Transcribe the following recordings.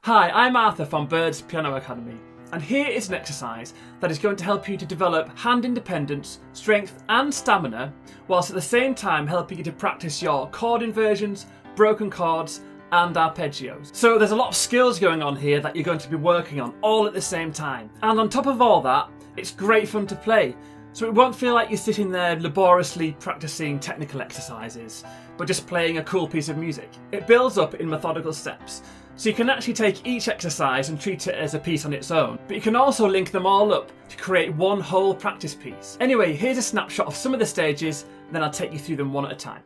Hi, I'm Arthur from Bird's Piano Academy, and here is an exercise that is going to help you to develop hand independence, strength and stamina, whilst at the same time helping you to practice your chord inversions, broken chords and arpeggios. So there's a lot of skills going on here that you're going to be working on all at the same time. And on top of all that, it's great fun to play. So it won't feel like you're sitting there laboriously practicing technical exercises, but just playing a cool piece of music. It builds up in methodical steps. So you can actually take each exercise and treat it as a piece on its own, but you can also link them all up to create one whole practice piece. Anyway, here's a snapshot of some of the stages, and then I'll take you through them one at a time.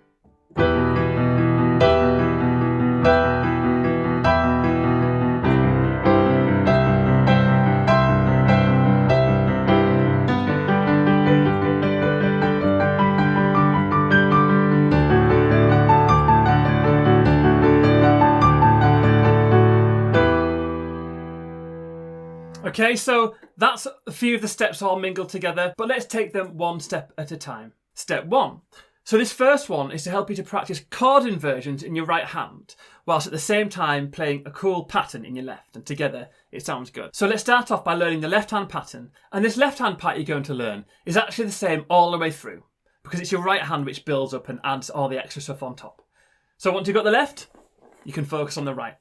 Okay, so that's a few of the steps all mingled together, but let's take them one step at a time. Step 1. So this first one is to help you to practice chord inversions in your right hand, whilst at the same time playing a cool pattern in your left, and together it sounds good. So let's start off by learning the left hand pattern, and this left hand part you're going to learn is actually the same all the way through, because it's your right hand which builds up and adds all the extra stuff on top. So once you've got the left, you can focus on the right.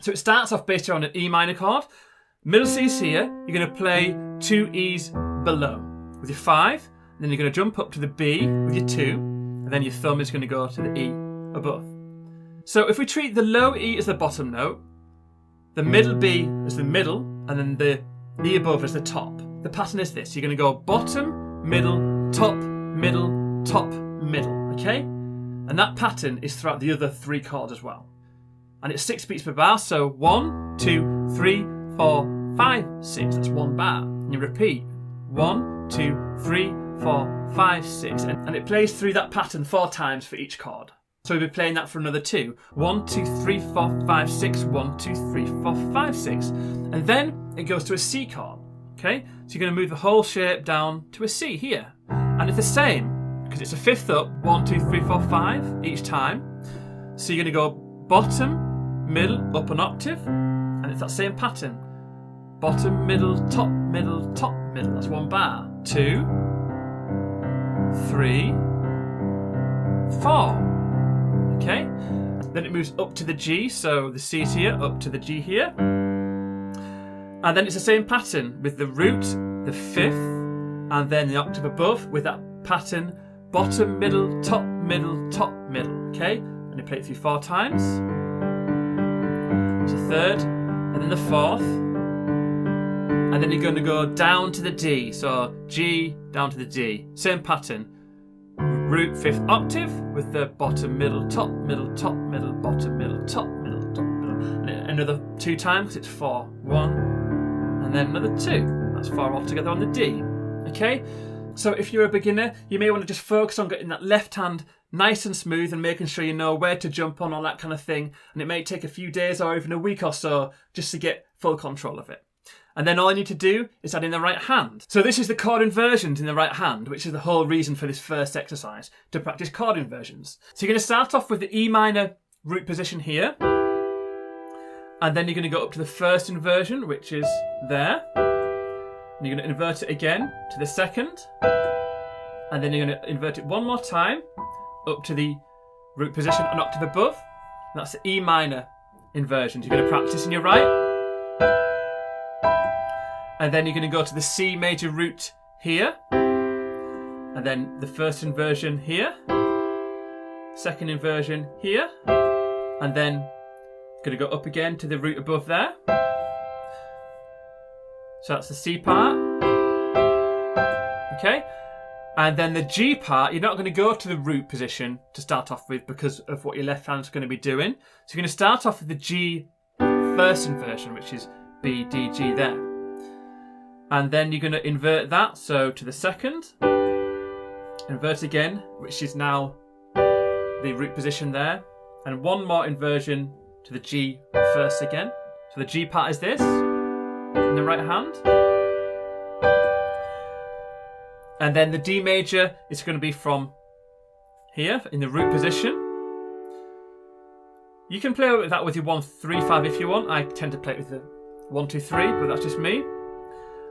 So it starts off based around an E minor chord. Middle C's here, you're going to play 2 E's below with your 5, and then you're going to jump up to the B with your 2, and then your thumb is going to go to the E above. So if we treat the low E as the bottom note, the middle B as the middle, and then the E above as the top, the pattern is this. You're going to go bottom, middle, top, middle, okay? And that pattern is throughout the other 3 chords as well. And it's 6 beats per bar, so 1, 2, 3, 4, 5, 6, that's 1 bar. And you repeat 1, 2, 3, 4, 5, 6, and it plays through that pattern 4 times for each chord. So we'll be playing that for another 2. 1, 2, 3, 4, 5, 6, 1, 2, 3, 4, 5, 6. And then it goes to a C chord. Okay? So you're going to move the whole shape down to a C here. And it's the same, because it's a fifth up, 1, 2, 3, 4, 5 each time. So you're going to go bottom, middle, up an octave, and it's that same pattern. Bottom, middle, top, middle, top, middle. That's 1 bar. 2, 3, 4. Okay? Then it moves up to the G, so the C's here, up to the G here. And then it's the same pattern with the root, the fifth, and then the octave above with that pattern bottom, middle, top, middle. Okay? And you play it through 4 times. It's a third, and then the fourth. And then you're going to go down to the D. So G, down to the D. Same pattern. Root 5th octave with the bottom, middle, top, bottom, middle, top, top, middle. And another 2 times because it's 4. 1. And then another 2. That's 4 altogether on the D. Okay? So if you're a beginner, you may want to just focus on getting that left hand nice and smooth and making sure you know where to jump on, all that kind of thing. And it may take a few days or even a week or so just to get full control of it. And then all you need to do is add in the right hand. So this is the chord inversions in the right hand, which is the whole reason for this first exercise, to practice chord inversions. So you're going to start off with the E minor root position here. And then you're going to go up to the first inversion, which is there. And you're going to invert it again to the second. And then you're going to invert it one more time up to the root position an octave above. And that's the E minor inversions. You're going to practice in your right. And then you're going to go to the C major root here. And then the first inversion here. Second inversion here. And then going to go up again to the root above there. So that's the C part. Okay. And then the G part, you're not going to go to the root position to start off with because of what your left hand's going to be doing. So you're going to start off with the G first inversion, which is B, D, G there. And then you're going to invert that, so to the second. Invert again, which is now the root position there. And one more inversion to the G first again. So the G part is this, in the right hand. And then the D major is going to be from here, in the root position. You can play with that with your 1, 3, 5 if you want. I tend to play it with the 1, 2, 3, but that's just me.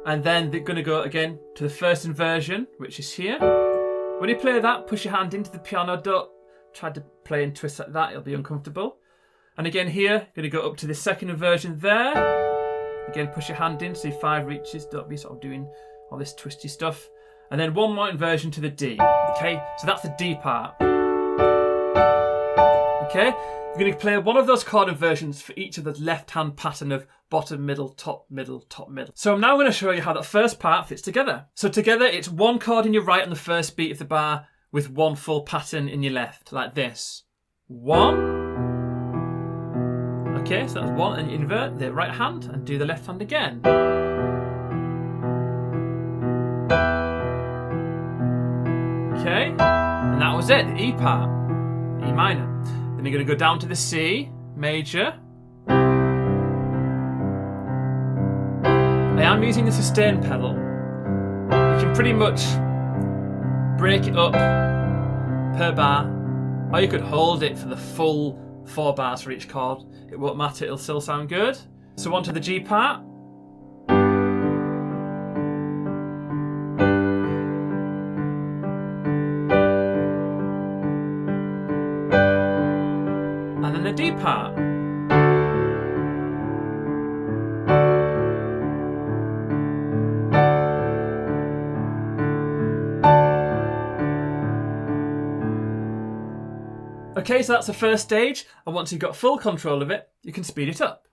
And then they're going to go again to the first inversion, which is here. When you play that, push your hand into the piano. Don't try to play and twist like that, it'll be uncomfortable. And again here, going to go up to the second inversion there. Again, push your hand in, so your 5 reaches. Don't be sort of doing all this twisty stuff. And then one more inversion to the D. Okay, so that's the D part. Okay, you're going to play one of those chord inversions for each of the left-hand pattern of bottom, middle, top, middle, top, middle. So I'm now going to show you how that first part fits together. So together, it's one chord in your right on the first beat of the bar with one full pattern in your left, like this. 1. Okay, so that's 1, and you invert the right hand and do the left hand again. Okay, and that was it, the E part, E minor. Then you're going to go down to the C major. I am using the sustain pedal. You can pretty much break it up per bar, or you could hold it for the full 4 bars for each chord. It won't matter, it'll still sound good. So on to the G part. And then the D part. Okay, so that's the first stage, and once you've got full control of it, you can speed it up.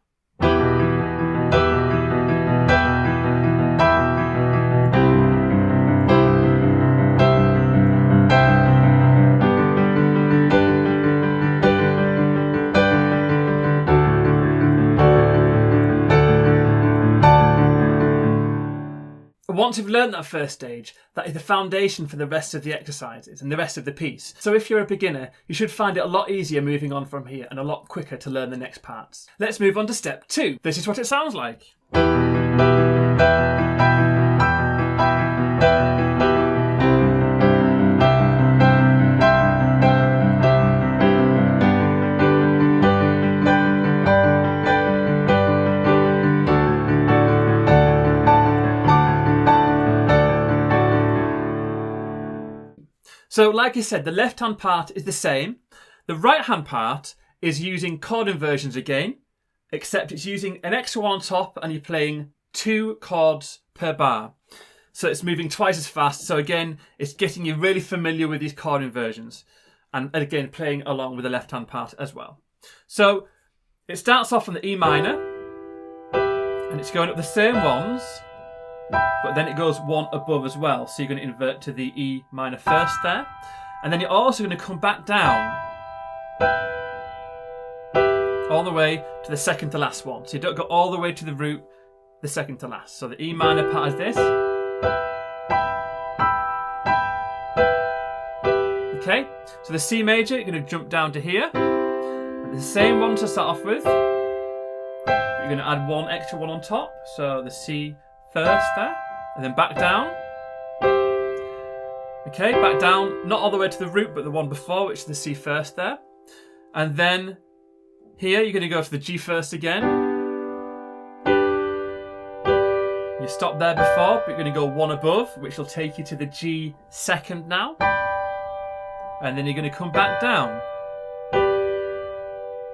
Once you've learned that first stage, that is the foundation for the rest of the exercises and the rest of the piece. So if you're a beginner, you should find it a lot easier moving on from here and a lot quicker to learn the next parts. Let's move on to step 2. This is what it sounds like. So like I said, the left-hand part is the same. The right-hand part is using chord inversions again, except it's using an extra one on top and you're playing 2 chords per bar. So it's moving twice as fast. So again, it's getting you really familiar with these chord inversions. And again, playing along with the left-hand part as well. So it starts off on the E minor, and it's going up the same ones, but then it goes one above as well. So you're going to invert to the E minor first there. And then you're also going to come back down all the way to the second to last one. So you don't go all the way to the root, the second to last. So the E minor part is this. Okay, so the C major, you're going to jump down to here. And the same one to start off with. You're going to add one extra one on top. So the C first there, and then back down. Okay, back down, not all the way to the root, but the one before, which is the C first there. And then here, you're going to go to the G first again. You stopped there before, but you're going to go one above, which will take you to the G second now. And then you're going to come back down.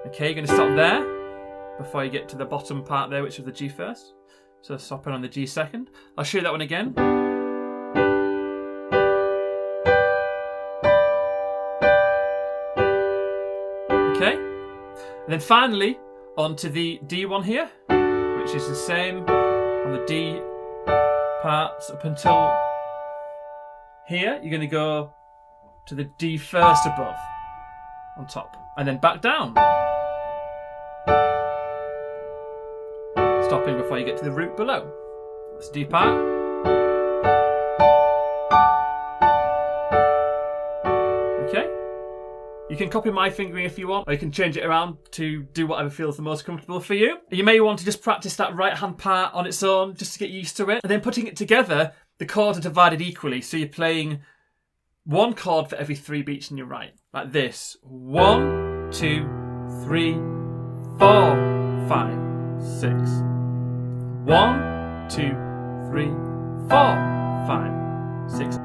Okay, you're going to stop there before you get to the bottom part there, which is the G first. So stopping on the G second. I'll show you that one again. Okay. And then finally, onto the D one here, which is the same on the D parts up until here. You're going to go to the D first above, on top, and then back down. Stopping before you get to the root below. That's the D part. Okay. You can copy my fingering if you want, or you can change it around to do whatever feels the most comfortable for you. You may want to just practice that right hand part on its own, just to get used to it. And then putting it together, the chords are divided equally. So you're playing one chord for every 3 beats in your right, like this. 1, 2, 3, 4, 5, 6. 1, 2, 3, 4, 5, 6.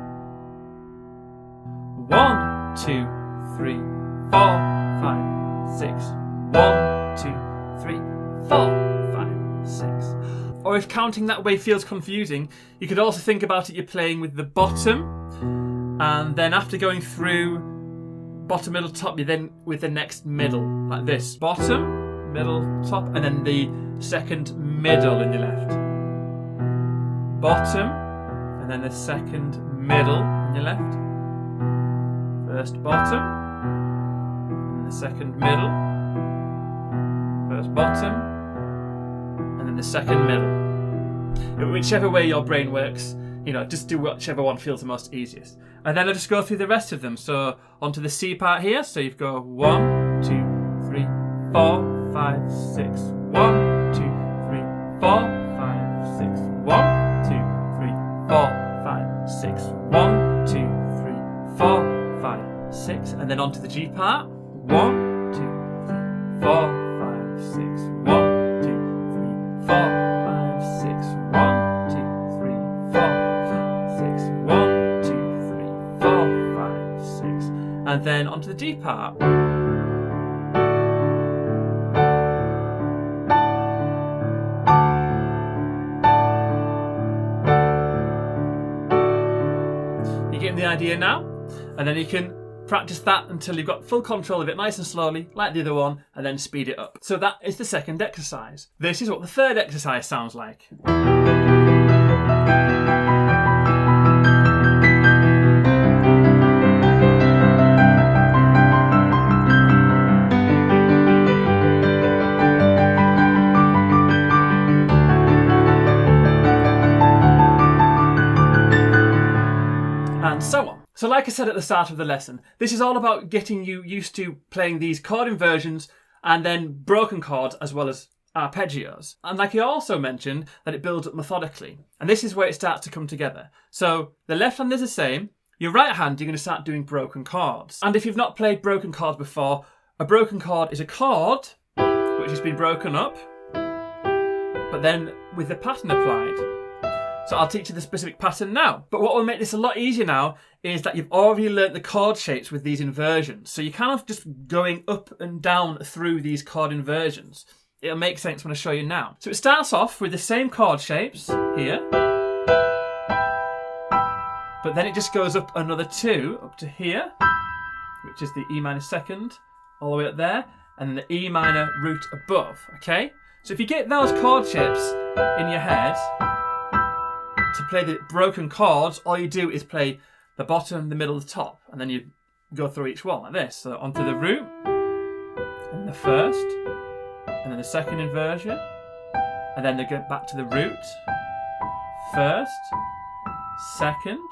1, 2, 3, 4, 5, 6. 1, 2, 3, 4, 5, 6. Or if counting that way feels confusing, you could also think about it, you're playing with the bottom, and then after going through bottom, middle, top, you're then with the next middle, like this. Bottom, middle, top, and then the second middle in your left. Bottom, and then the second middle in your left. First bottom, and the second middle. First bottom, and then the second middle. Whichever way your brain works, just do whichever one feels the most easiest. And then I'll just go through the rest of them. So onto the C part here. So you've got 1, 2, 3, 4, 5, 6. 1, 2, 3, 4, 5, 6. 1, 2, 3, 4, 5, 6. 1, 2, 3, 4, 5, 6. And then onto the G part. 1, 2, 3, 4, 5, 6. 1, 2, 3, 4, 5, 6. 1, 2, 3, 4, 5, 6. 1, 2, 3, 4, 5, 6. And then onto the D part. You're getting the idea now? And then you can practice that until you've got full control of it, nice and slowly, like the other one, and then speed it up. So that is the second exercise. This is what the third exercise sounds like. And so on. So like I said at the start of the lesson, this is all about getting you used to playing these chord inversions and then broken chords as well as arpeggios. And like I also mentioned, that it builds up methodically. And this is where it starts to come together. So the left hand is the same. Your right hand, you're going to start doing broken chords. And if you've not played broken chords before, a broken chord is a chord which has been broken up, but then with the pattern applied. So I'll teach you the specific pattern now. But what will make this a lot easier now is that you've already learnt the chord shapes with these inversions. So you're kind of just going up and down through these chord inversions. It'll make sense when I show you now. So it starts off with the same chord shapes here. But then it just goes up another 2 up to here, which is the E minor second, all the way up there, and then the E minor root above, okay? So if you get those chord shapes in your head, to play the broken chords, all you do is play the bottom, the middle, the top, and then you go through each one like this. So onto the root, and the first, and then the second inversion, and then they go back to the root, first, second,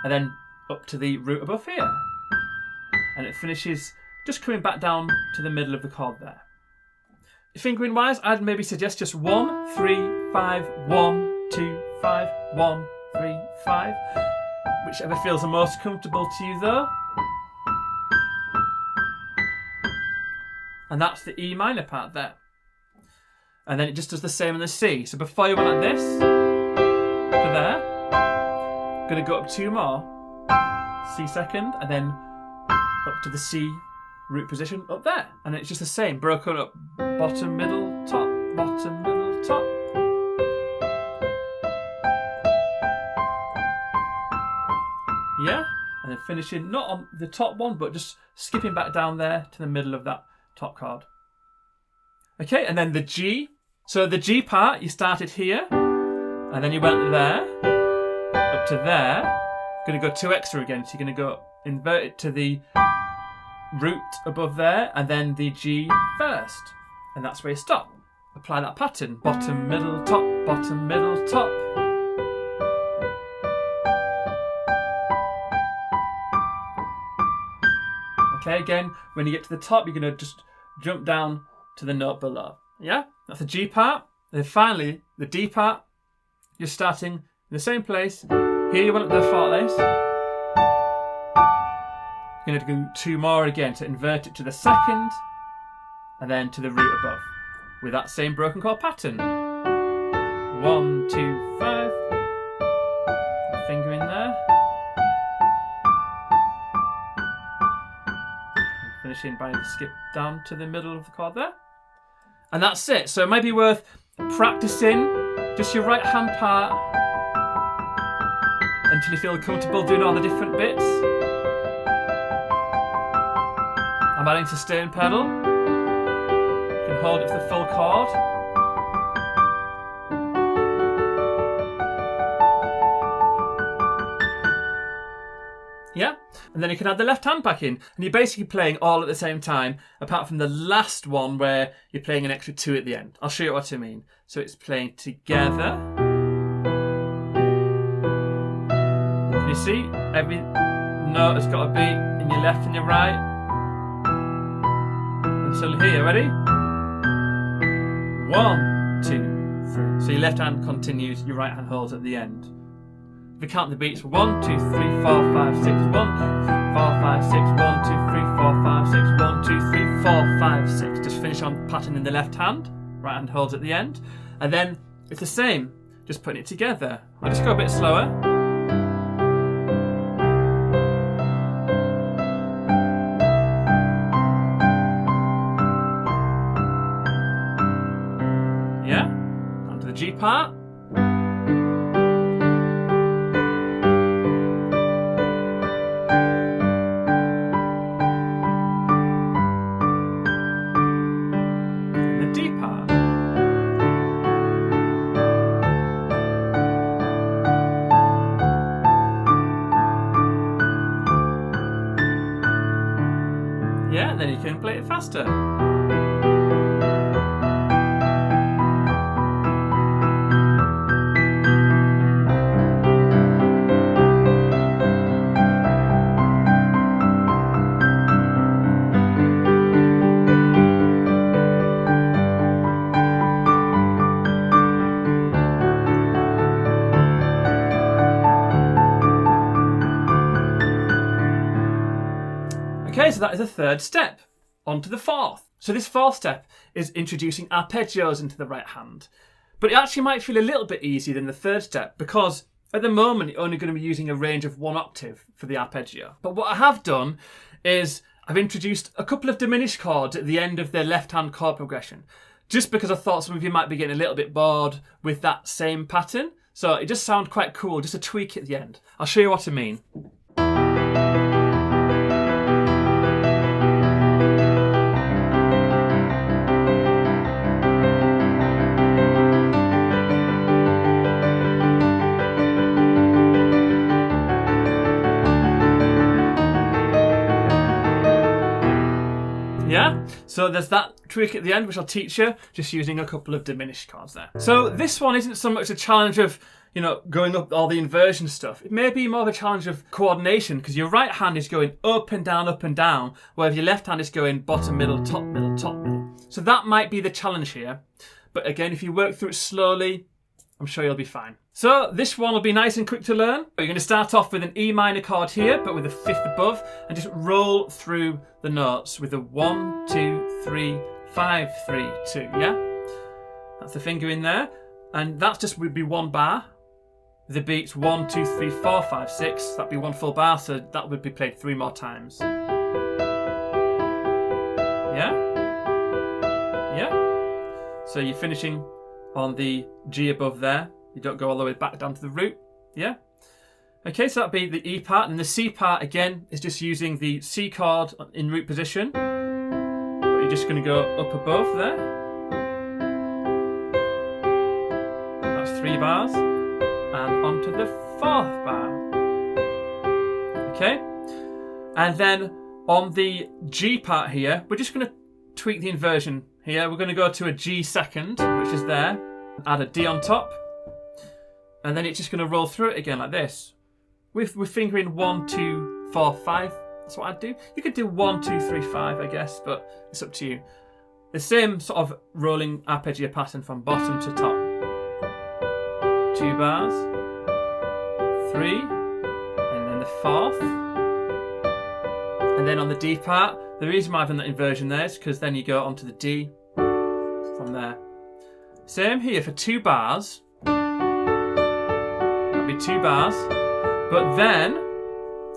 and then up to the root above here. And it finishes just coming back down to the middle of the chord there. Fingering wise, I'd maybe suggest just 1, 3, 5, 1, 2, 5, 1, 3, 5. Whichever feels the most comfortable to you though. And that's the E minor part there. And then it just does the same on the C. So before you went like this, to there, I'm going to go up 2 more. C second, and then up to the C root position up there. And it's just the same, broken up bottom, middle, top, bottom, middle, top. Yeah, and then finishing not on the top one, but just skipping back down there to the middle of that top chord. Okay, and then the G. So the G part, you started here, and then you went there, up to there. Going to go 2 extra again, so you're going to go invert it to the root above there, and then the G first. And that's where you stop. Apply that pattern, bottom, middle, top, bottom, middle, top. Okay, again, when you get to the top, you're going to just jump down to the note below. Yeah, that's the G part. And then finally, the D part, you're starting in the same place. Here you want the forte. You're going to do 2 more again to invert it to the second, and then to the root above with that same broken chord pattern. 1, 2, 5. Finger in there. And finishing by the skip down to the middle of the chord there. And that's it. So it might be worth practicing just your right hand part until you feel comfortable doing all the different bits. I'm adding sustain pedal. You can hold it for the full chord. Yeah, and then you can add the left hand back in, and you're basically playing all at the same time, apart from the last one where you're playing an extra 2 at the end. I'll show you what I mean. So it's playing together. Can you see? Every note has got a beat in your left and your right. Until here, ready? 1, 2, 3. So your left hand continues, your right hand holds at the end. If we count the beats, 1, 2, 3, 4, 5, 6, 1, 2, 4, 5, 6, 1, 2, 3, 4, 5, 6, 1, 2, 3, 4, 5, 6. Just finish on the pattern in the left hand, right hand holds at the end. And then it's the same, just putting it together. I'll just go a bit slower. Yeah, onto the G part. Yeah, and then you can play it faster. Okay, so that is the third step. On to the fourth. So this fourth step is introducing arpeggios into the right hand. But it actually might feel a little bit easier than the third step because at the moment you're only going to be using a range of 1 octave for the arpeggio. But what I have done is I've introduced a couple of diminished chords at the end of the left hand chord progression. Just because I thought some of you might be getting a little bit bored with that same pattern. So it just sounds quite cool, just a tweak at the end. I'll show you what I mean. Yeah, so there's that trick at the end which I'll teach you, just using a couple of diminished chords there. So this one isn't so much a challenge of, you know, going up all the inversion stuff. It may be more of a challenge of coordination because your right hand is going up and down, whereas your left hand is going bottom, middle, top, middle, top, middle. So that might be the challenge here. But again, if you work through it slowly, I'm sure you'll be fine. So this one will be nice and quick to learn. You're going to start off with an E minor chord here, but with a 5th above, and just roll through the notes with a 1, 2, 3, 5, 3, 2, yeah? That's the finger in there. And that just would be 1 bar. The beats 1, 2, 3, 4, 5, 6. That'd be 1 full bar, so that would be played 3 more times. Yeah? Yeah? So you're finishing on the G above there. You don't go all the way back down to the root. Yeah? Okay, so that'd be the E part. And the C part, again, is just using the C chord in root position. But you're just going to go up above there. That's 3 bars. And onto the 4th bar. Okay? And then on the G part here, we're just going to tweak the inversion here. We're going to go to a G second, which is there. Add a D on top. And then it's just going to roll through it again like this. We're fingering 1, 2, 4, 5. That's what I'd do. You could do 1, 2, 3, 5, I guess, but it's up to you. The same sort of rolling arpeggio pattern from bottom to top. 2 bars. 3. And then the 4th. And then on the D part, The reason why I've done that inversion there is because then you go onto the D from there. Same here for 2 bars. That'll be 2 bars. But then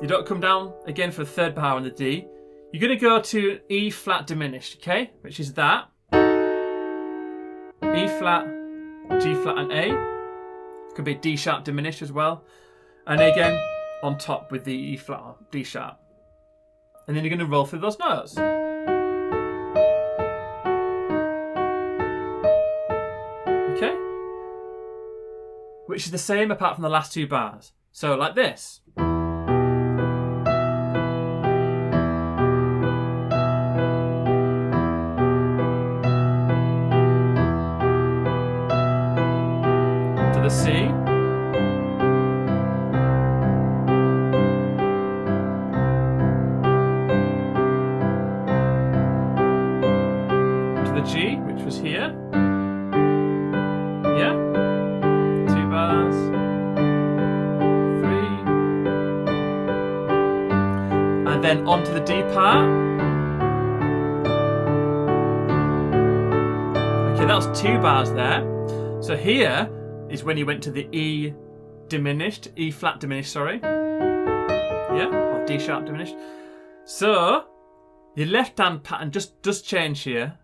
you don't come down again for the 3rd bar on the D. You're going to go to E flat diminished, okay? Which is that. E flat, G flat and A. It could be D sharp diminished as well. And again, on top with the E flat or D sharp. And then you're going to roll through those notes. Okay? Which is the same apart from the last 2 bars. So like this. To the C. G, which was here. Yeah. 2 bars. 3. And then onto the D part. Okay, that was 2 bars there. So here is when you went to the E diminished, E flat diminished, sorry. Yeah, or D sharp diminished. So your left hand pattern just does change here.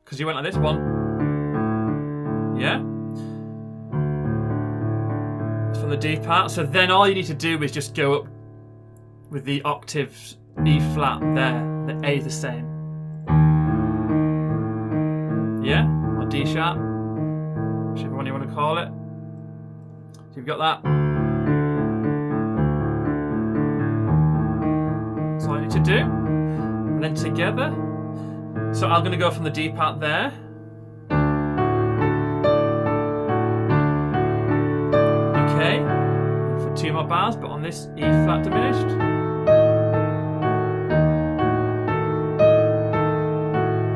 Because you went like this, 1, yeah? That's from the D part. So then all you need to do is just go up with the octaves E flat there. The A is the same. Yeah? Or D sharp. Whichever one you want to call it. So you've got that. That's all you need to do. And then together. So I'm going to go from the D part there. Okay. For 2 more bars, but on this E flat diminished.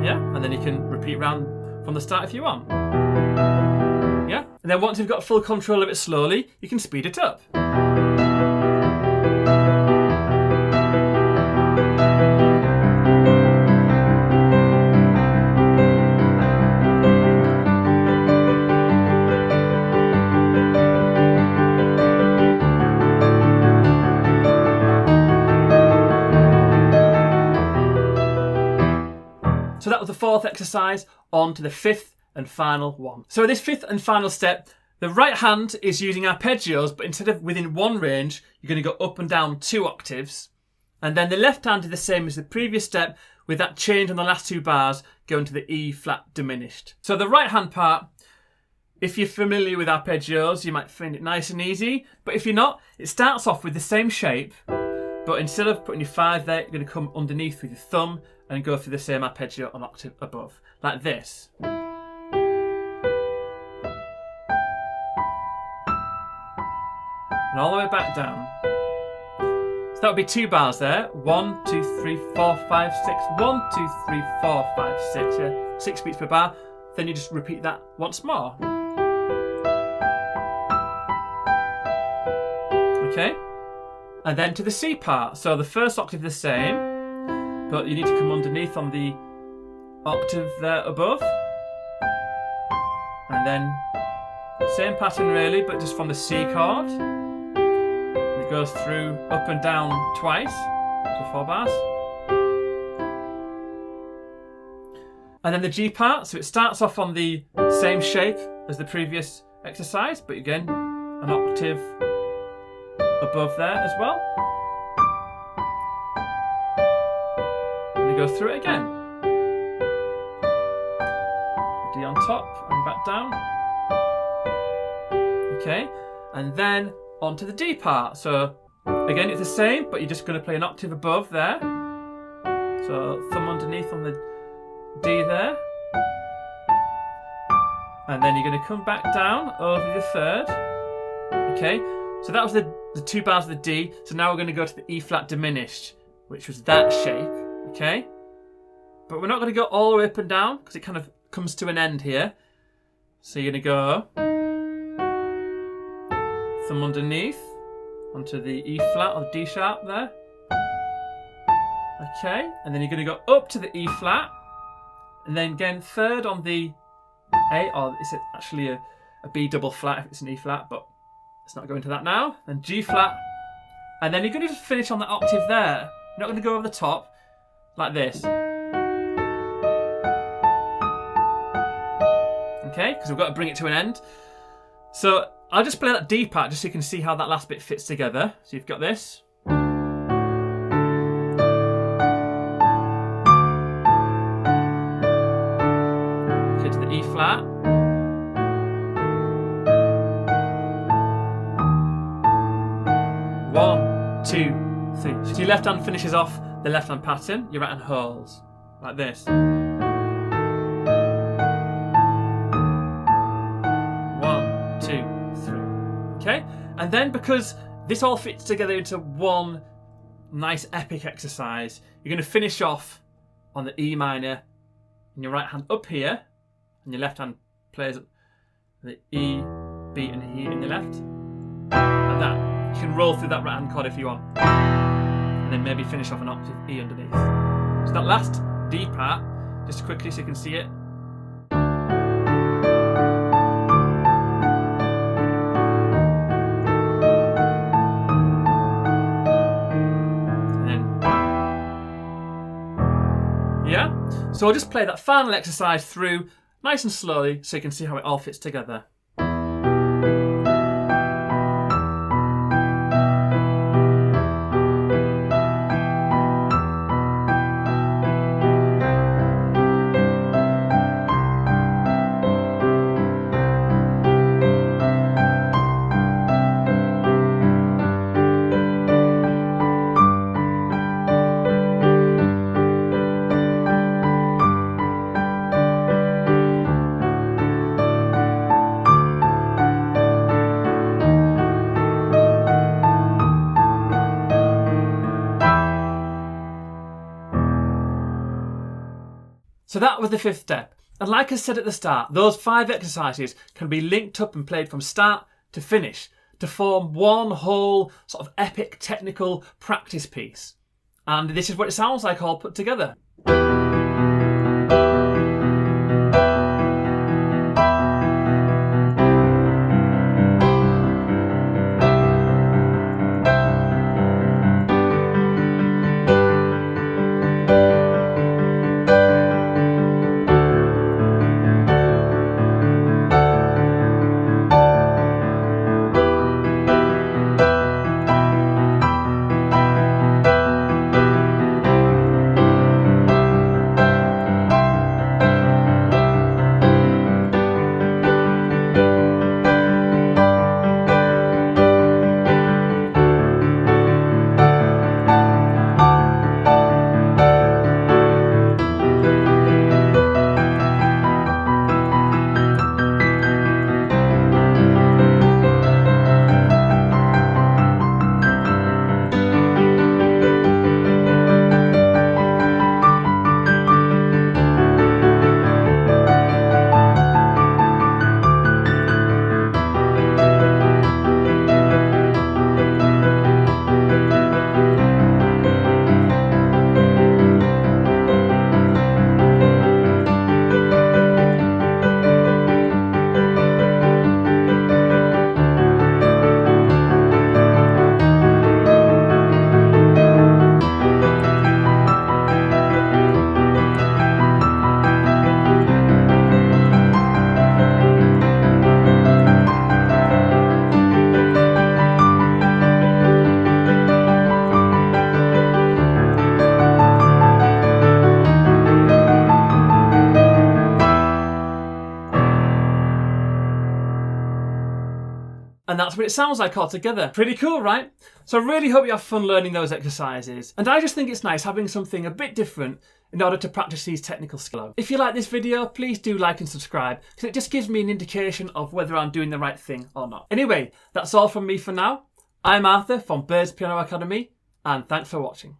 Yeah, and then you can repeat round from the start if you want. Yeah, and then once you've got full control of it slowly, you can speed it up. So that was the 4th exercise. On to the 5th and final one. So this 5th and final step, the right hand is using arpeggios, but instead of within 1 range, you're going to go up and down 2 octaves. And then the left hand is the same as the previous step, with that change on the last 2 bars going to the E flat diminished. So the right hand part, if you're familiar with arpeggios, you might find it nice and easy. But if you're not, it starts off with the same shape, but instead of putting your 5 there, you're going to come underneath with your thumb and go through the same arpeggio an octave above, like this. And all the way back down. So that would be 2 bars there. 1, 2, 3, 4, 5, 6. 1, 2, 3, 4, 5, 6. Yeah, 6 beats per bar. Then you just repeat that once more. Okay? And then to the C part. So the first octave the same. But you need to come underneath on the octave there above. And then same pattern really, but just from the C chord. And it goes through up and down twice, so 4 bars. And then the G part, so it starts off on the same shape as the previous exercise, but again, an octave above there as well. Go through it again. D on top and back down. Okay, and then onto the D part. So again, it's the same, but you're just going to play an octave above there. So thumb underneath on the D there. And then you're going to come back down over the 3rd. Okay, so that was the 2 bars of the D. So now we're going to go to the E flat diminished, which was that shape. Okay, but we're not going to go all the way up and down because it kind of comes to an end here. So you're going to go thumb underneath onto the E flat or D sharp there. Okay, and then you're going to go up to the E flat, and then again third on the A, or is it actually a B double flat if it's an E flat, but let's not go into that now. Then G flat, and then you're going to just finish on the octave there. You're not going to go over the top like this. Okay, because we've got to bring it to an end. So I'll just play that D part just so you can see how that last bit fits together. So you've got this. Okay, to the E flat. One, two, three. So your left hand finishes off the left hand pattern, your right hand holds like this. 1, 2, 3. Okay, and then because this all fits together into one nice epic exercise, you're going to finish off on the E minor, and your right hand up here, and your left hand plays the E, B, and E in your left, like that. You can roll through that right hand chord if you want, and then maybe finish off an octave E underneath. So that last D part, just quickly so you can see it. And then, yeah. So I'll just play that final exercise through nice and slowly so you can see how it all fits together. So that was the fifth step. And like I said at the start, those 5 exercises can be linked up and played from start to finish to form one whole sort of epic technical practice piece. And this is what it sounds like all put together. And that's what it sounds like all together. Pretty cool, right? So I really hope you have fun learning those exercises. And I just think it's nice having something a bit different in order to practice these technical skills. If you like this video, please do like and subscribe, because it just gives me an indication of whether I'm doing the right thing or not. Anyway, that's all from me for now. I'm Arthur from Birds Piano Academy, and thanks for watching.